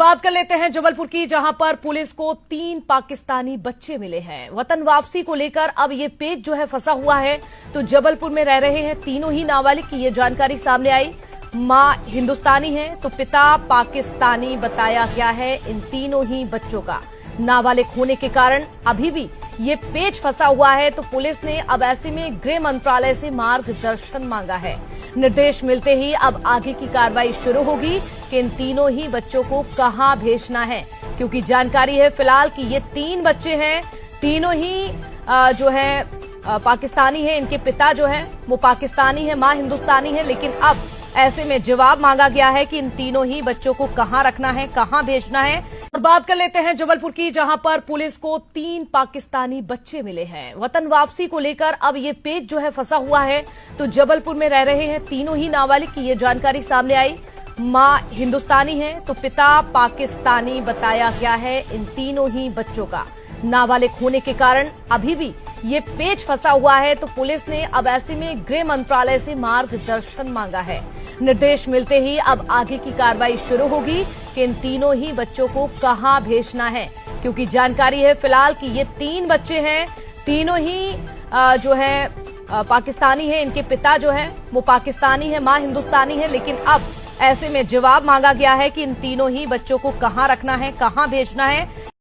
बात कर लेते हैं जबलपुर की, जहां पर पुलिस को 3 पाकिस्तानी बच्चे मिले हैं। वतन वापसी को लेकर अब ये पेच जो है फंसा हुआ है। तो जबलपुर में रह रहे हैं तीनों ही नाबालिग की ये जानकारी सामने आई। मां हिंदुस्तानी है तो पिता पाकिस्तानी बताया गया है इन तीनों ही बच्चों का। नाबालिग होने के कारण अभी भी ये पेच फंसा हुआ है। तो पुलिस ने अब ऐसे में गृह मंत्रालय से मार्गदर्शन मांगा है। निर्देश मिलते ही अब आगे की कार्रवाई शुरू होगी कि इन तीनों ही बच्चों को कहां भेजना है, क्योंकि जानकारी है फिलहाल कि ये 3 बच्चे हैं। तीनों ही जो है पाकिस्तानी है। इनके पिता जो है वो पाकिस्तानी है, मां हिंदुस्तानी है। लेकिन अब ऐसे में जवाब मांगा गया है कि इन तीनों ही बच्चों को कहां रखना है, कहां भेजना है। और बात कर लेते हैं जबलपुर की, जहां पर पुलिस को 3 पाकिस्तानी बच्चे मिले हैं। वतन वापसी को लेकर अब ये पेच जो है फंसा हुआ है। तो जबलपुर में रह रहे हैं तीनों ही नाबालिग की ये जानकारी सामने आई। मां हिंदुस्तानी है तो पिता पाकिस्तानी बताया गया है इन तीनों ही बच्चों का। नाबालिग होने के कारण अभी भी ये पेच फंसा हुआ है। तो पुलिस ने अब ऐसे में गृह मंत्रालय से मार्गदर्शन मांगा है। निर्देश मिलते ही अब आगे की कार्रवाई शुरू होगी कि इन तीनों ही बच्चों को कहां भेजना है, क्योंकि जानकारी है फिलहाल कि ये 3 बच्चे हैं। तीनों ही जो है पाकिस्तानी है। इनके पिता जो है वो पाकिस्तानी है, मां हिंदुस्तानी है। लेकिन अब ऐसे में जवाब मांगा गया है कि इन तीनों ही बच्चों को कहां रखना है, कहां भेजना है।